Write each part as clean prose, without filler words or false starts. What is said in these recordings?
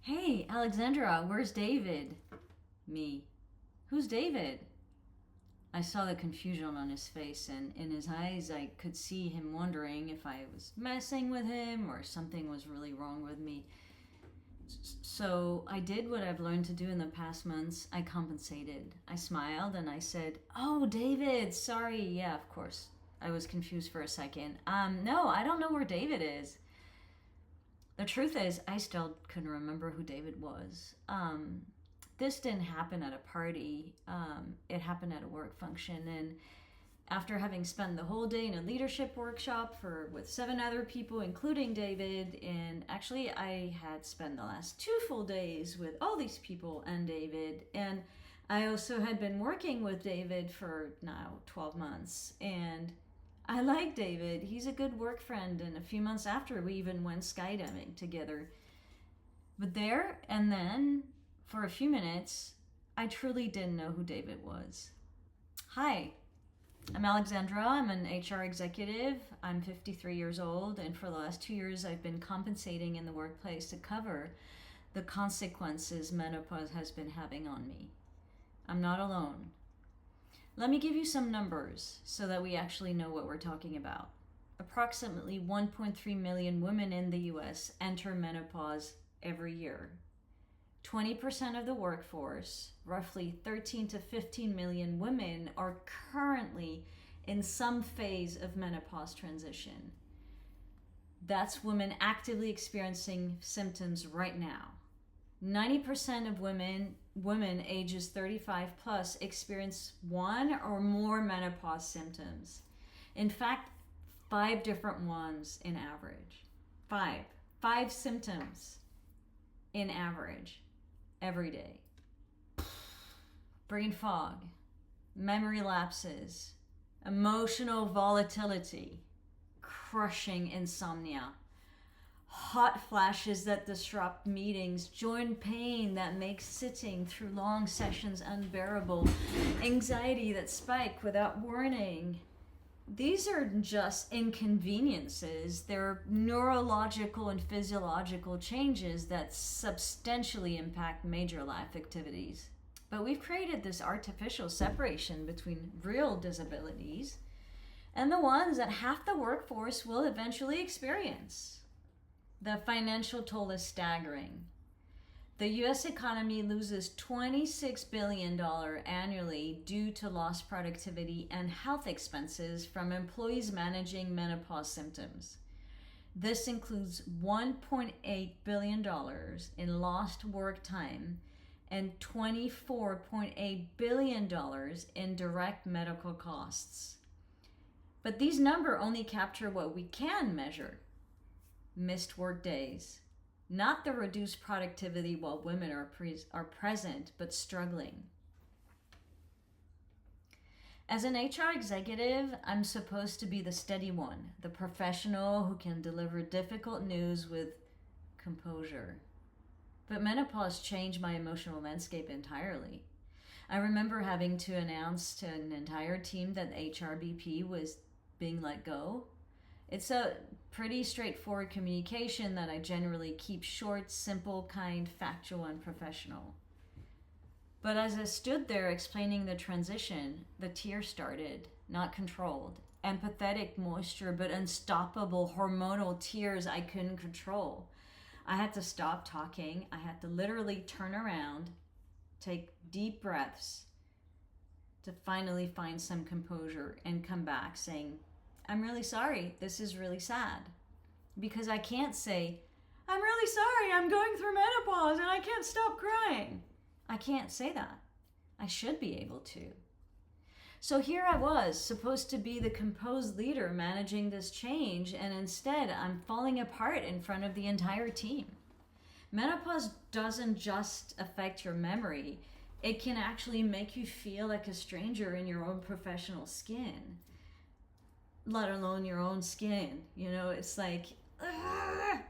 Hey, Alexandra, where's David? Me. Who's David? I saw the confusion on his face, and in his eyes, I could see him wondering if I was messing with him or something was really wrong with me. So I did what I've learned to do in the past months. I compensated. I smiled and I said, "Oh, David, sorry. Yeah, of course." I was confused for a second. No, I don't know where David is. The truth is, I still couldn't remember who David was. This didn't happen at a party. It happened at a work function, and after having spent the whole day in a leadership workshop with 7 other people, including David, and actually I had spent the last 2 full days with all these people and David, and I also had been working with David for now 12 months, and I like David. He's a good work friend, and a few months after, we even went skydiving together. But there and then, for a few minutes, I truly didn't know who David was. Hi, I'm Alexandra. I'm an HR executive. I'm 53 years old, and for the last 2 years, I've been compensating in the workplace to cover the consequences menopause has been having on me. I'm not alone. Let me give you some numbers so that we actually know what we're talking about. Approximately 1.3 million women in the US enter menopause every year. 20% of the workforce, roughly 13 to 15 million women, are currently in some phase of menopause transition. That's women actively experiencing symptoms right now. 90% of women ages 35 plus experience one or more menopause symptoms. In fact, 5 different ones in average. Five symptoms in average every day. Brain fog, memory lapses, emotional volatility, crushing insomnia, hot flashes that disrupt meetings, joint pain that makes sitting through long sessions unbearable, anxiety that spike without warning. These are just inconveniences. They're neurological and physiological changes that substantially impact major life activities. But we've created this artificial separation between real disabilities and the ones that half the workforce will eventually experience. The financial toll is staggering. The US economy loses $26 billion annually due to lost productivity and health expenses from employees managing menopause symptoms. This includes $1.8 billion in lost work time and $24.8 billion in direct medical costs. But these numbers only capture what we can measure. Missed work days, not the reduced productivity while women are present but struggling. As an HR executive, I'm supposed to be the steady one, the professional who can deliver difficult news with composure. But menopause changed my emotional landscape entirely. I remember having to announce to an entire team that the HRBP was being let go. It's a pretty straightforward communication that I generally keep short, simple, kind, factual, and professional. But as I stood there explaining the transition, the tears started, not controlled. Empathetic moisture, but unstoppable hormonal tears I couldn't control. I had to stop talking. I had to literally turn around, take deep breaths to finally find some composure and come back saying, "I'm really sorry. This is really sad." Because I can't say, "I'm really sorry. I'm going through menopause and I can't stop crying." I can't say that. I should be able to. So here I was, supposed to be the composed leader managing this change, and instead I'm falling apart in front of the entire team. Menopause doesn't just affect your memory. It can actually make you feel like a stranger in your own professional skin, let alone your own skin. It's like, ugh.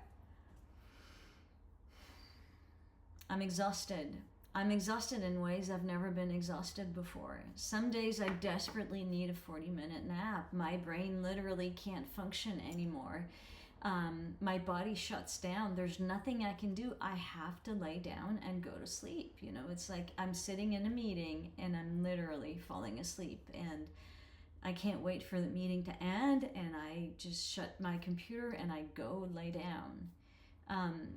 I'm exhausted. I'm exhausted in ways I've never been exhausted before. Some days I desperately need a 40-minute nap. My brain literally can't function anymore. My body shuts down. There's nothing I can do. I have to lay down and go to sleep. You know, it's like I'm sitting in a meeting and I'm literally falling asleep, and I can't wait for the meeting to end, and I just shut my computer and I go lay down.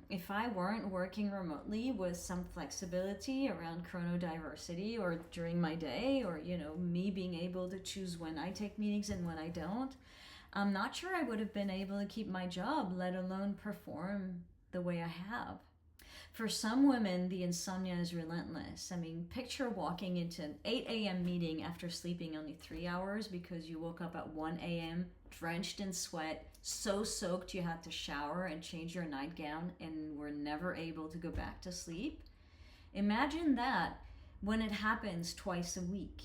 If I weren't working remotely with some flexibility around chronodiversity or during my day, or, you know, me being able to choose when I take meetings and when I don't, I'm not sure I would have been able to keep my job, let alone perform the way I have. For some women, the insomnia is relentless. I mean, picture walking into an 8 a.m. meeting after sleeping only 3 hours because you woke up at 1 a.m. drenched in sweat, so soaked you had to shower and change your nightgown and were never able to go back to sleep. Imagine that when it happens twice a week.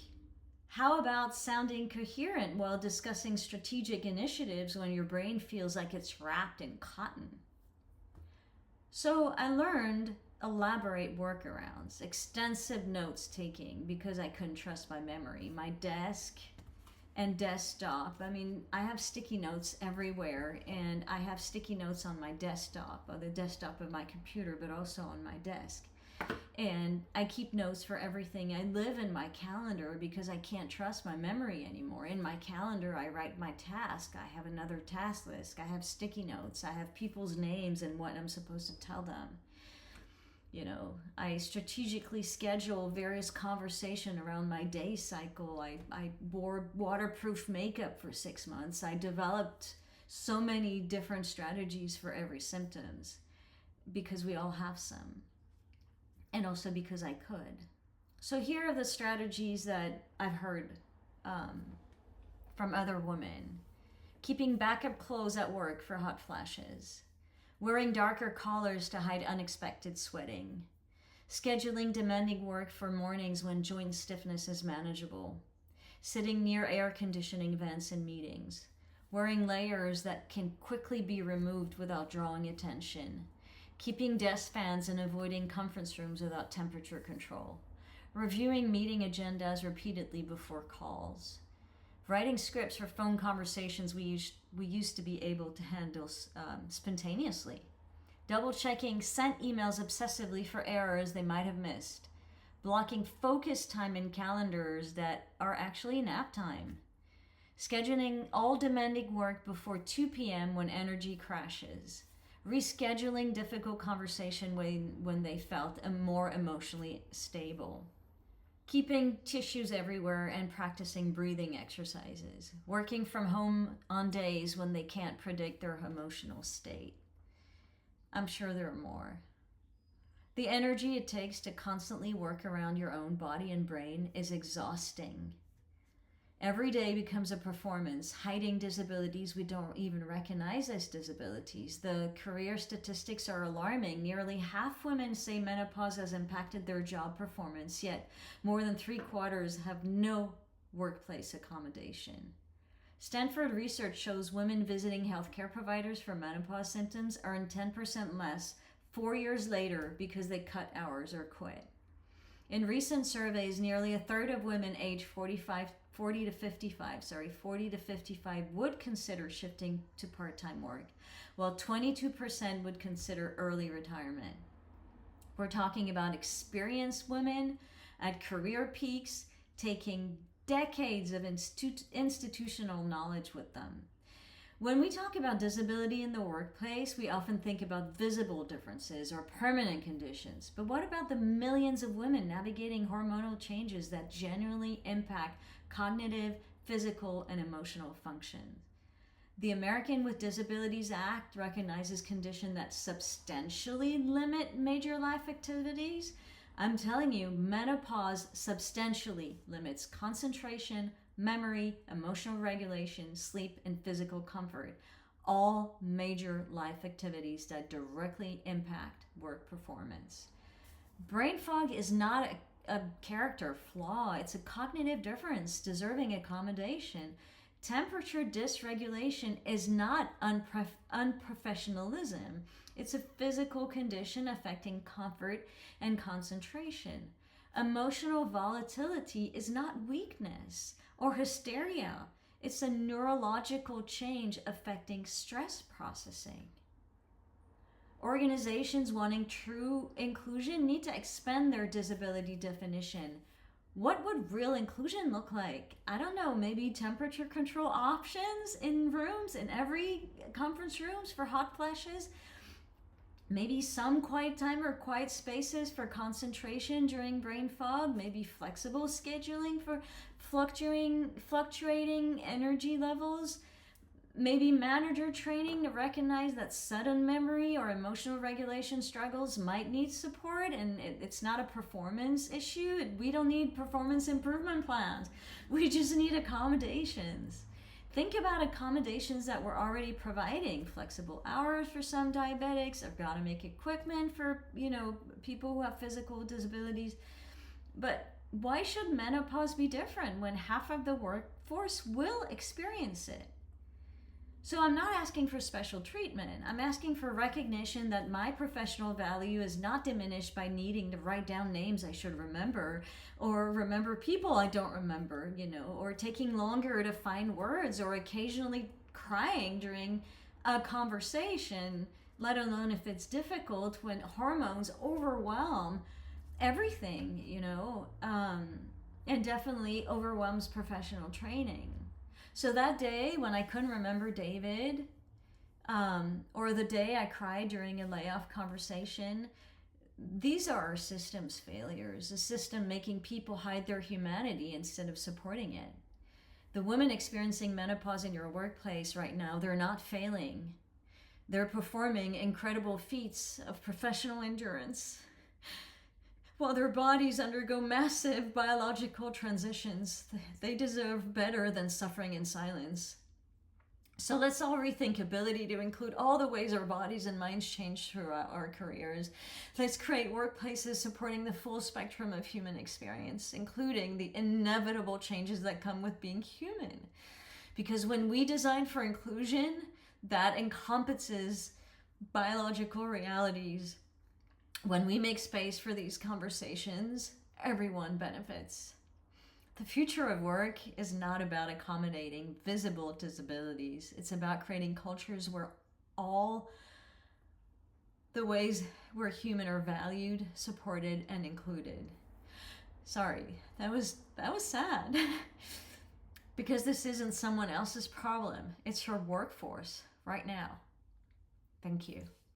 How about sounding coherent while discussing strategic initiatives when your brain feels like it's wrapped in cotton? So I learned elaborate workarounds, extensive notes taking because I couldn't trust my memory. My desk and desktop, I mean, I have sticky notes everywhere, and I have sticky notes on my desktop, or the desktop of my computer, but also on my desk. And I keep notes for everything. I live in my calendar because I can't trust my memory anymore. In my calendar, I write my task. I have another task list. I have sticky notes. I have people's names and what I'm supposed to tell them. You know, I strategically schedule various conversation around my day cycle. I wore waterproof makeup for 6 months. I developed so many different strategies for every symptoms because we all have some. And also because I could. So here are the strategies that I've heard from other women. Keeping backup clothes at work for hot flashes. Wearing darker collars to hide unexpected sweating. Scheduling demanding work for mornings when joint stiffness is manageable. Sitting near air conditioning vents in meetings. Wearing layers that can quickly be removed without drawing attention. Keeping desk fans and avoiding conference rooms without temperature control. Reviewing meeting agendas repeatedly before calls. Writing scripts for phone conversations we used to be able to handle spontaneously. Double checking sent emails obsessively for errors they might have missed. Blocking focus time in calendars that are actually nap time. Scheduling all demanding work before 2 p.m. when energy crashes. Rescheduling difficult conversation when they felt more emotionally stable. Keeping tissues everywhere and practicing breathing exercises. Working from home on days when they can't predict their emotional state. I'm sure there are more. The energy it takes to constantly work around your own body and brain is exhausting. Every day becomes a performance, hiding disabilities we don't even recognize as disabilities. The career statistics are alarming. Nearly half women say menopause has impacted their job performance, yet more than 3/4 have no workplace accommodation. Stanford research shows women visiting healthcare providers for menopause symptoms earn 10% less 4 years later because they cut hours or quit. In recent surveys, nearly a third of women aged 40 to 55 would consider shifting to part-time work, while 22% would consider early retirement. We're talking about experienced women at career peaks, taking decades of institutional knowledge with them. When we talk about disability in the workplace, we often think about visible differences or permanent conditions. But what about the millions of women navigating hormonal changes that genuinely impact cognitive, physical, and emotional function? The American with Disabilities Act recognizes conditions that substantially limit major life activities. I'm telling you, menopause substantially limits concentration, memory, emotional regulation, sleep, and physical comfort. All major life activities that directly impact work performance. Brain fog is not a character flaw. It's a cognitive difference deserving accommodation. Temperature dysregulation is not unprofessionalism. It's a physical condition affecting comfort and concentration. Emotional volatility is not weakness or hysteria. It's a neurological change affecting stress processing. Organizations wanting true inclusion need to expand their disability definition. What would real inclusion look like? I don't know, maybe temperature control options in rooms, in every conference rooms for hot flashes? Maybe some quiet time or quiet spaces for concentration during brain fog. Maybe flexible scheduling for fluctuating energy levels. Maybe manager training to recognize that sudden memory or emotional regulation struggles might need support, and it's not a performance issue. We don't need performance improvement plans. We just need accommodations. Think about accommodations that we're already providing. Flexible hours for some diabetics, ergonomic equipment for, people who have physical disabilities. But why should menopause be different when half of the workforce will experience it? So I'm not asking for special treatment. I'm asking for recognition that my professional value is not diminished by needing to write down names I should remember, or remember people I don't remember, or taking longer to find words, or occasionally crying during a conversation, let alone if it's difficult when hormones overwhelm everything, and definitely overwhelms professional training. So that day when I couldn't remember David, or the day I cried during a layoff conversation, these are our system's failures, a system making people hide their humanity instead of supporting it. The women experiencing menopause in your workplace right now, they're not failing. They're performing incredible feats of professional endurance while their bodies undergo massive biological transitions. They deserve better than suffering in silence. So let's all rethink ability to include all the ways our bodies and minds change throughout our careers. Let's create workplaces supporting the full spectrum of human experience, including the inevitable changes that come with being human. Because when we design for inclusion, that encompasses biological realities. When we make space for these conversations, everyone benefits. The future of work is not about accommodating visible disabilities. It's about creating cultures where all the ways we're human are valued, supported, and included. Sorry, that was sad. Because this isn't someone else's problem. It's your workforce right now. Thank you.